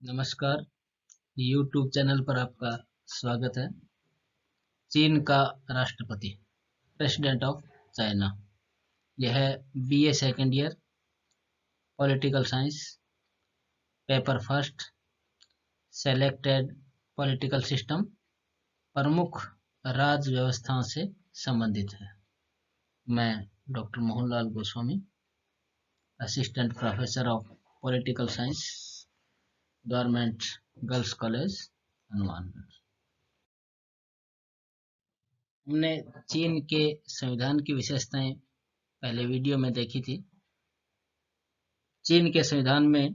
नमस्कार। YouTube channel पर आपका स्वागत है। चीन का राष्ट्रपति, प्रेसिडेंट ऑफ चाइना। यह है BA second year, political science, paper first, selected political system, प्रमुख राज्य व्यवस्थाओं से संबंधित है। मैं doctor Mohanlal Goswami, assistant professor of political science, government girls college, Hanumangarh. हमने चीन के संविधान की विशेषताएं पहले वीडियो में देखी थी। चीन के संविधान में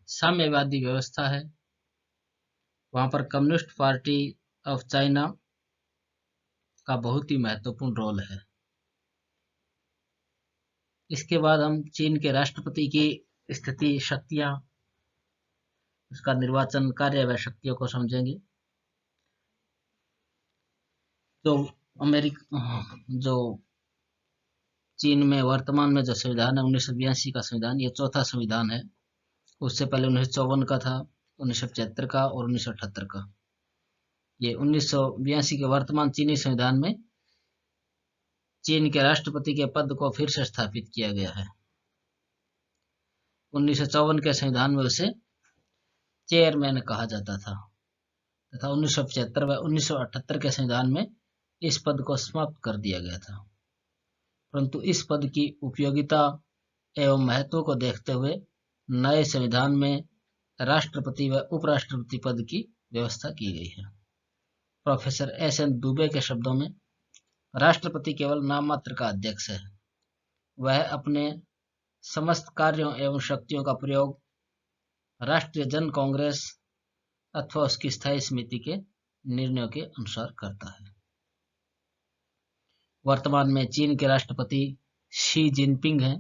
साम्यवादी व्यवस्था है। वहां पर कम्युनिस्ट पार्टी ऑफ चाइना का बहुत ही महत्वपूर्ण रोल है। इसके बाद हम चीन के राष्ट्रपति की स्थिति, शक्तियां, उसका निर्वाचन कार्य व शक्तियों को समझेंगे। तो जो चीन में वर्तमान में जो संविधान है 1982 का संविधान, ये चौथा संविधान है। उससे पहले 1954 का था, 1975 का और 1978 का। ये 1982 के वर्तमान चीनी संविधान में चीन के राष्ट्रपति के पद को फिर से स्थापित किया गया है। 1954 के संविधान में उसे चेयरमैन कहा जाता था तथा 1975 व 1978 के संविधान में इस पद को समाप्त कर दिया गया था। परंतु इस पद की उपयोगिता एवं महत्व को देखते हुए नए संविधान में राष्ट्रपति व उपराष्ट्रपति पद की व्यवस्था की गई है। प्रोफेसर SN दुबे के शब्दों में, राष्ट्रपति केवल नाम मात्र का अध्यक्ष है। वह अपने समस्त कार्यों एवं शक्तियों का प्रयोग राष्ट्रीय जन कांग्रेस अथवा उसकी स्थायी समिति के निर्णयों के अनुसार करता है। वर्तमान में चीन के राष्ट्रपति शी जिनपिंग हैं।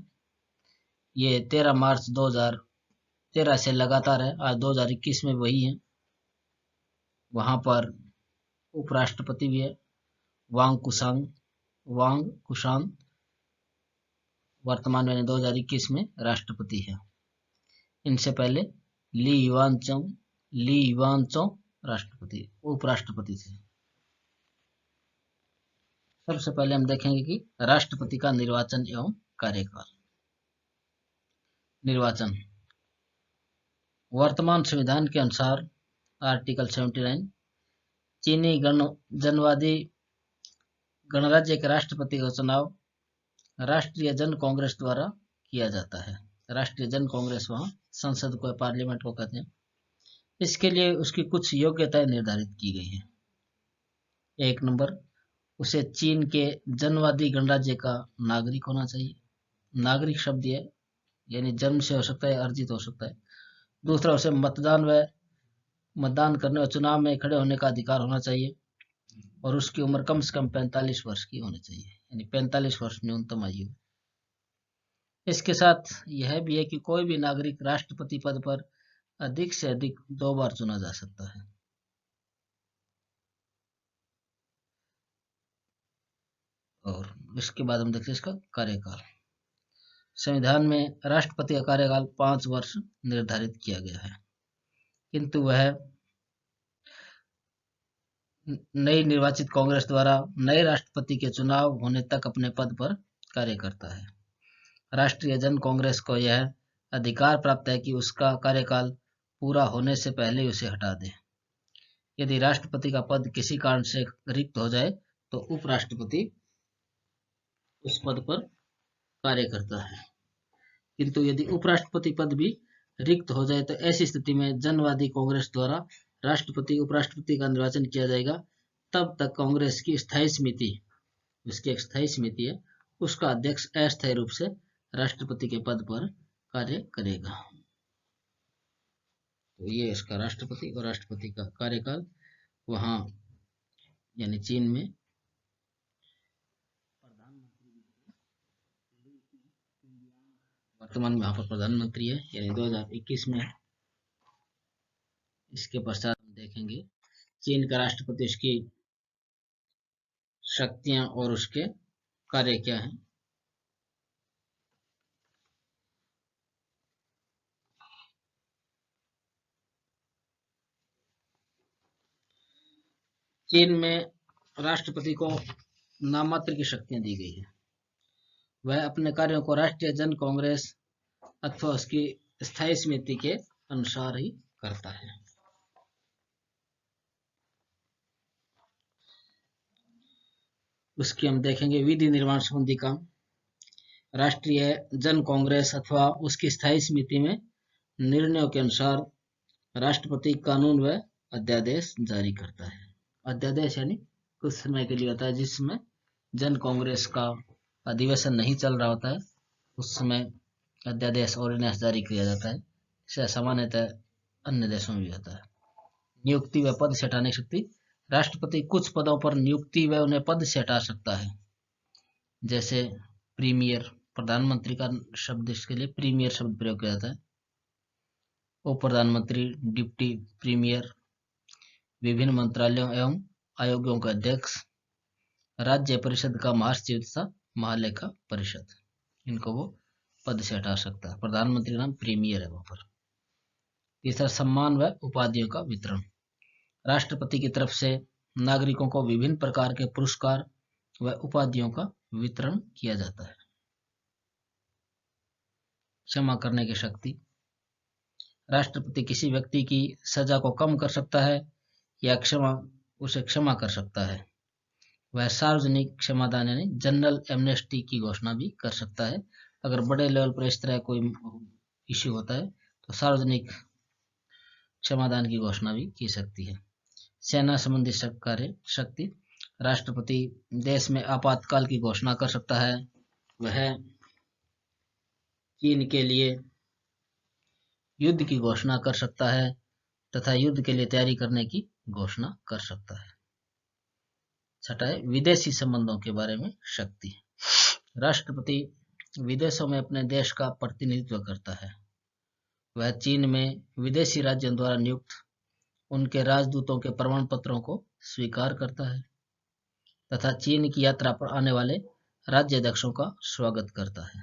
ये 13 मार्च 2013 से लगातार है। आज 2021 में वही है। वहां पर उपराष्ट्रपति भी है, वांग कुशान वर्तमान में 2021 में राष्ट्रपति है। इनसे पहले ली युआनचोंग उपराष्ट्रपति थे। सबसे पहले हम देखेंगे कि राष्ट्रपति का निर्वाचन एवं कार्यकाल। निर्वाचन वर्तमान संविधान के अनुसार आर्टिकल 79 चीनी जनवादी गणराज्य के राष्ट्रपति का चुनाव राष्ट्रीय जन कांग्रेस द्वारा किया जाता है। राष्ट्रीय जन कांग्रेस वहां संसद को, पार्लियामेंट को कहते हैं। इसके लिए उसकी कुछ योग्यताएं निर्धारित की गई है। 1 नंबर, उसे चीन के जनवादी गणराज्य का नागरिक होना चाहिए। नागरिक शब्द है यानी जन्म से हो सकता है, अर्जित हो सकता है। दूसरा, उसे मतदान करने और चुनाव में खड़े होने का अधिकार होना चाहिए और उसकी उम्र कम से कम 45 वर्ष की होनी चाहिए, यानी 45 वर्ष न्यूनतम आयु। इसके साथ यह भी है कि कोई भी नागरिक राष्ट्रपति पद पर अधिक से अधिक 2 बार चुना जा सकता है। और इसके बाद हम देखते हैं इसका कार्यकाल। संविधान में राष्ट्रपति का कार्यकाल 5 वर्ष निर्धारित किया गया है, किंतु वह नई निर्वाचित कांग्रेस द्वारा नए राष्ट्रपति के चुनाव होने तक अपने पद पर कार्य करता है। राष्ट्रीय जन कांग्रेस को यह अधिकार प्राप्त है कि उसका कार्यकाल पूरा होने से पहले उसे हटा दे। यदि राष्ट्रपति का पद किसी कारण से रिक्त हो जाए तो उपराष्ट्रपति उस पद पर कार्य करता है। किंतु यदि उपराष्ट्रपति पद भी रिक्त हो जाए तो ऐसी स्थिति में जनवादी कांग्रेस द्वारा राष्ट्रपति उपराष्ट्रपति का निर्वाचन किया जाएगा। तब तक कांग्रेस की स्थायी समिति, उसकी एक स्थायी समिति है, उसका अध्यक्ष अस्थायी रूप से राष्ट्रपति के पद पर कार्य करेगा। तो ये इसका राष्ट्रपति और राष्ट्रपति का कार्यकाल। वहां यानी चीन में वर्तमान में वहां पर प्रधानमंत्री है, यानी 2021 में। इसके पश्चात हम देखेंगे चीन का राष्ट्रपति, उसकी शक्तियां और उसके कार्य क्या हैं। चीन में राष्ट्रपति को नाममात्र की शक्तियां दी गई है। वह अपने कार्यों को राष्ट्रीय जन कांग्रेस अथवा उसकी स्थायी समिति के अनुसार ही करता है। उसकी हम देखेंगे विधि निर्माण संबंधी काम। राष्ट्रीय जन कांग्रेस अथवा उसकी स्थायी समिति में निर्णयों के अनुसार राष्ट्रपति कानून व अध्यादेश जारी करता है। अध्यादेश यानी कुछ समय के लिए होता है, जिसमें जन कांग्रेस का अधिवेशन नहीं चल रहा होता है, उस समय अध्यादेश ऑर्डिनेंस जारी किया जाता है। इसे सामान्यतः अन्य देशों में भी होता है। नियुक्ति व पद से हटाने की शक्ति। राष्ट्रपति कुछ पदों पर नियुक्ति व उन्हें पद से हटा सकता है, जैसे प्रीमियर, प्रधानमंत्री का शब्द इसके लिए प्रीमियर शब्द प्रयोग किया जाता है। उप प्रधानमंत्री, डिप्टी प्रीमियर, विभिन्न मंत्रालयों एवं आयोगों के अध्यक्ष, राज्य परिषद का महासचिव तथा महालेखा परिषद, इनको वो पद से हटा सकता है। प्रधानमंत्री नाम प्रीमियर है वहां पर। तीसरा, सम्मान व उपाधियों का वितरण। राष्ट्रपति की तरफ से नागरिकों को विभिन्न प्रकार के पुरस्कार व उपाधियों का वितरण किया जाता है। क्षमा करने की शक्ति। राष्ट्रपति किसी व्यक्ति की सजा को कम कर सकता है या उसे क्षमा कर सकता है। वह सार्वजनिक क्षमादान यानी जनरल एमनेस्टी की घोषणा भी कर सकता है। अगर बड़े लेवल पर इस तरह कोई इश्यू होता है तो सार्वजनिक क्षमादान की घोषणा भी की सकती है। सेना संबंधी कार्य शक्ति। राष्ट्रपति देश में आपातकाल की घोषणा कर सकता है। वह चीन के लिए युद्ध की घोषणा कर सकता है तथा युद्ध के लिए तैयारी करने की घोषणा कर सकता है। छठा है विदेशी संबंधों के बारे में शक्ति। राष्ट्रपति विदेशों में अपने देश का प्रतिनिधित्व करता है। वह चीन में विदेशी राज्यों द्वारा नियुक्त उनके राजदूतों के प्रमाण पत्रों को स्वीकार करता है तथा चीन की यात्रा पर आने वाले राज्याध्यक्षों का स्वागत करता है।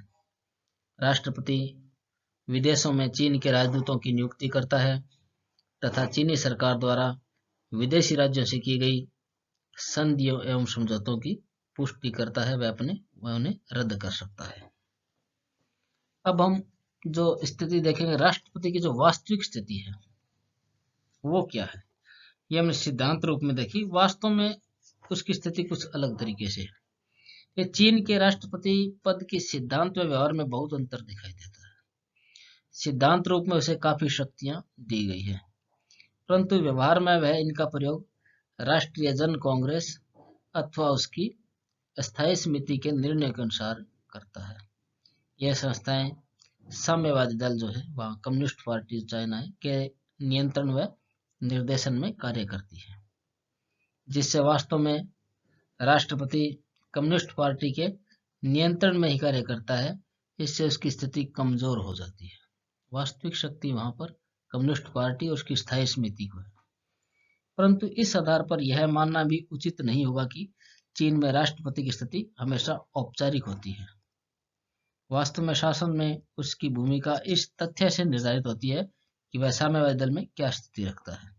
राष्ट्रपति विदेशों में चीन के राजदूतों की नियुक्ति करता है तथा चीनी सरकार द्वारा विदेशी राज्यों से की गई संधियों एवं समझौतों की पुष्टि करता है। वह उन्हें रद्द कर सकता है। अब हम जो स्थिति देखेंगे, राष्ट्रपति की जो वास्तविक स्थिति है वो क्या है, ये हमने सिद्धांत रूप में देखी। वास्तव में उसकी स्थिति कुछ अलग तरीके से है। चीन के राष्ट्रपति पद की सिद्धांत व व्यवहार में बहुत अंतर दिखाई देता है। सिद्धांत रूप में उसे काफी शक्तियां दी गई है, परंतु व्यवहार में वह इनका प्रयोग राष्ट्रीय जन कांग्रेस अथवा उसकी स्थायी समिति के निर्णय के अनुसार करता है। यह संस्थाएं साम्यवादी दल जो है वह कम्युनिस्ट पार्टी चाइना है के नियंत्रण व निर्देशन में कार्य करती है, जिससे वास्तव में राष्ट्रपति कम्युनिस्ट पार्टी के नियंत्रण में ही कार्य करता है। इससे उसकी स्थिति कमजोर हो जाती है। वास्तविक शक्ति वहां पर कम्युनिस्ट पार्टी और उसकी स्थायी समिति को है। परंतु इस आधार पर यह मानना भी उचित नहीं होगा कि चीन में राष्ट्रपति की स्थिति हमेशा औपचारिक होती है। वास्तव में शासन में उसकी भूमिका इस तथ्य से निर्धारित होती है कि वह साम्यवादी दल में क्या स्थिति रखता है।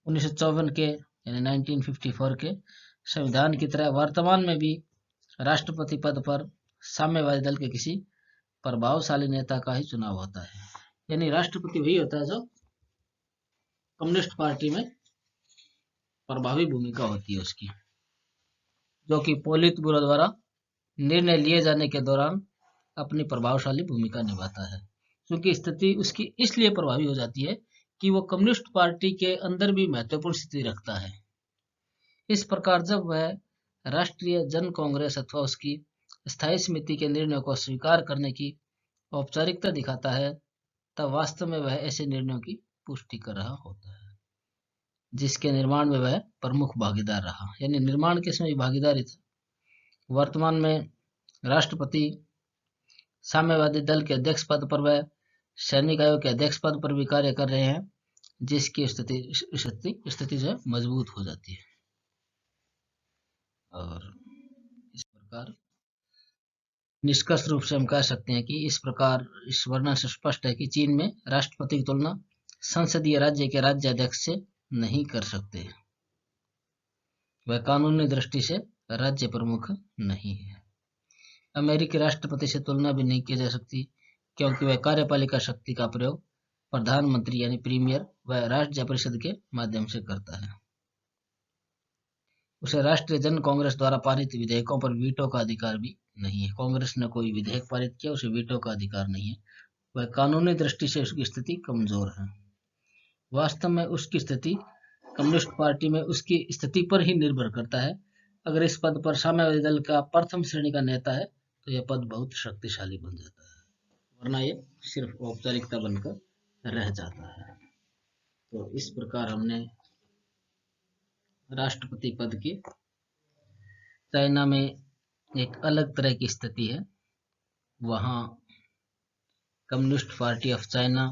1954 के यानी 1954 के संविधान की तरह वर्तमान में भी राष्ट्रपति पद पर साम्यवादी दल के किसी प्रभावशाली नेता का ही चुनाव होता है। यानी राष्ट्रपति वही होता है जो कम्युनिस्ट पार्टी में प्रभावी भूमिका होती है उसकी, जो कि पोलित ब्यूरो द्वारा निर्णय लिए जाने के दौरान अपनी प्रभावशाली भूमिका निभाता है। क्योंकि स्थिति उसकी इसलिए प्रभावी हो जाती है कि वो कम्युनिस्ट पार्टी के अंदर भी महत्वपूर्ण स्थिति रखता है। इस प्रकार जब वह राष्ट्रीय जन कांग्रेस अथवा उसकी स्थायी समिति के निर्णयों को स्वीकार करने की औपचारिकता दिखाता है, तब वास्तव में वह ऐसे निर्णयों की पुष्टि कर रहा होता है जिसके निर्माण में वह प्रमुख भागीदार रहा। यानी निर्माण के समय भागीदारी था। वर्तमान में राष्ट्रपति साम्यवादी दल के अध्यक्ष पद पर व सैनिक आयोग के अध्यक्ष पद पर भी कार्य कर रहे हैं, जिसकी स्थिति जो है मजबूत हो जाती है। और इस प्रकार निष्कर्ष रूप से हम कह सकते हैं कि इस प्रकार इस वर्णन से स्पष्ट है कि चीन में राष्ट्रपति की तुलना संसदीय राज्य के राज्याध्यक्ष से नहीं कर सकते। वह कानूनी दृष्टि से राज्य प्रमुख नहीं है। अमेरिकी राष्ट्रपति से तुलना भी नहीं की जा सकती, क्योंकि वह कार्यपालिका शक्ति का प्रयोग प्रधानमंत्री यानी प्रीमियर व राज्य परिषद के माध्यम से करता है। उसे राष्ट्रीय जन कांग्रेस द्वारा पारित विधेयकों पर वीटो का अधिकार भी नहीं है। कांग्रेस ने कोई विधेयक पारित किया, उसे वीटो का अधिकार नहीं है। वह कानूनी दृष्टि से उसकी स्थिति कमजोर है। वास्तव में उसकी स्थिति कम्युनिस्ट पार्टी में उसकी स्थिति पर ही निर्भर करता है। अगर इस पद पर साम्यवादी दल का प्रथम श्रेणी का नेता है तो यह पद बहुत शक्तिशाली बन जाता है, वरना यह सिर्फ औपचारिकता बनकर रह जाता है। तो इस प्रकार हमने राष्ट्रपति पद की चाइना में एक अलग तरह की स्थिति है। वहाँ कम्युनिस्ट पार्टी ऑफ चाइना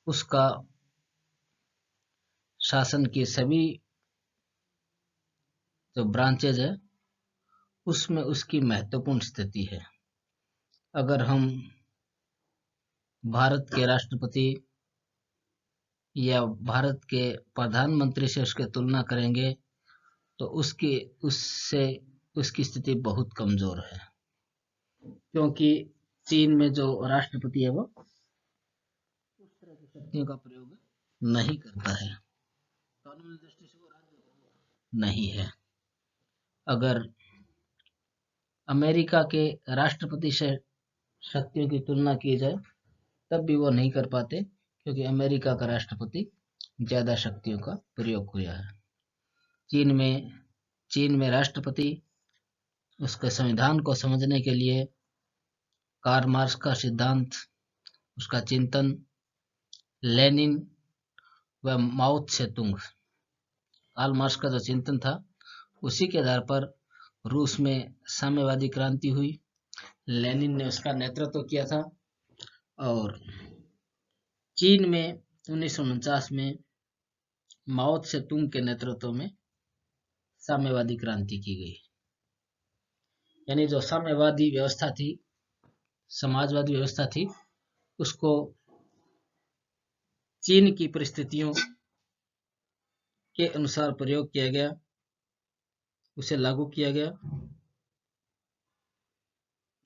उसका शासन की सभी जो ब्रांचेज है उसमें उसकी महत्वपूर्ण स्थिति है। अगर हम भारत के राष्ट्रपति या भारत के प्रधानमंत्री से उसकी तुलना करेंगे तो उसकी स्थिति बहुत कमजोर है, क्योंकि चीन में जो राष्ट्रपति है वो उस तरह की शक्तियों का प्रयोग नहीं करता है, कानूनी दृष्टि से वो राज्य नहीं है। अगर अमेरिका के राष्ट्रपति से शक्तियों की तुलना की जाए तब भी वो नहीं कर पाते, क्योंकि अमेरिका का राष्ट्रपति ज्यादा शक्तियों का प्रयोग किया है। चीन में राष्ट्रपति उसके संविधान को समझने के लिए कार्ल मार्क्स का सिद्धांत, उसका चिंतन, लेनिन व माओ त्से-तुंग, कार्ल मार्क्स का जो चिंतन था उसी के आधार पर रूस में साम्यवादी क्रांति हुई। लेनिन ने उसका नेतृत्व किया था और चीन में 1949 में माओ त्से-तुंग के नेतृत्व में साम्यवादी क्रांति की गई। यानी जो साम्यवादी व्यवस्था थी, समाजवादी व्यवस्था थी, उसको चीन की परिस्थितियों के अनुसार प्रयोग किया गया, उसे लागू किया गया।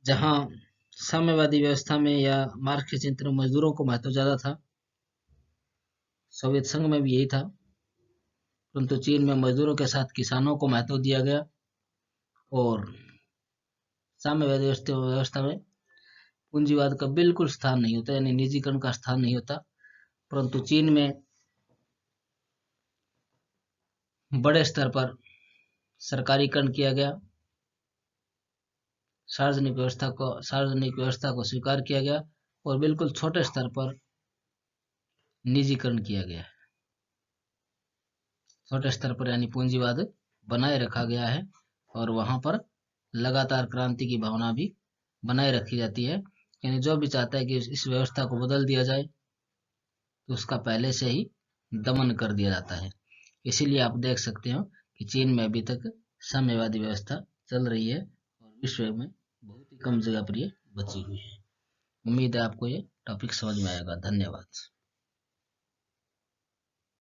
जहां साम्यवादी व्यवस्था में या मार्क्स के चिंतन में मजदूरों को महत्व ज्यादा था, सोवियत संघ में भी यही था, परंतु चीन में मजदूरों के साथ किसानों को महत्व दिया गया और साम्यवादी व्यवस्था में पूंजीवाद का बिल्कुल स्थान नहीं होता, यानी निजीकरण का स्थान नहीं होता। परंतु चीन में बड़े स्तर पर सरकारीकरण किया गया, सार्वजनिक व्यवस्था को स्वीकार किया गया और बिल्कुल छोटे स्तर पर निजीकरण किया गया है। छोटे स्तर पर यानी पूंजीवाद बनाए रखा गया है और वहां पर लगातार क्रांति की भावना भी बनाए रखी जाती है। यानी जो भी चाहता है कि इस व्यवस्था को बदल दिया जाए तो उसका पहले से ही दमन कर दिया जाता है। इसीलिए आप देख सकते हो कि चीन में अभी तक साम्यवादी व्यवस्था चल रही है और विश्व में बहुत ही कम जगह पर ये बची हुई है। उम्मीद है आपको ये टॉपिक समझ में आएगा। धन्यवाद।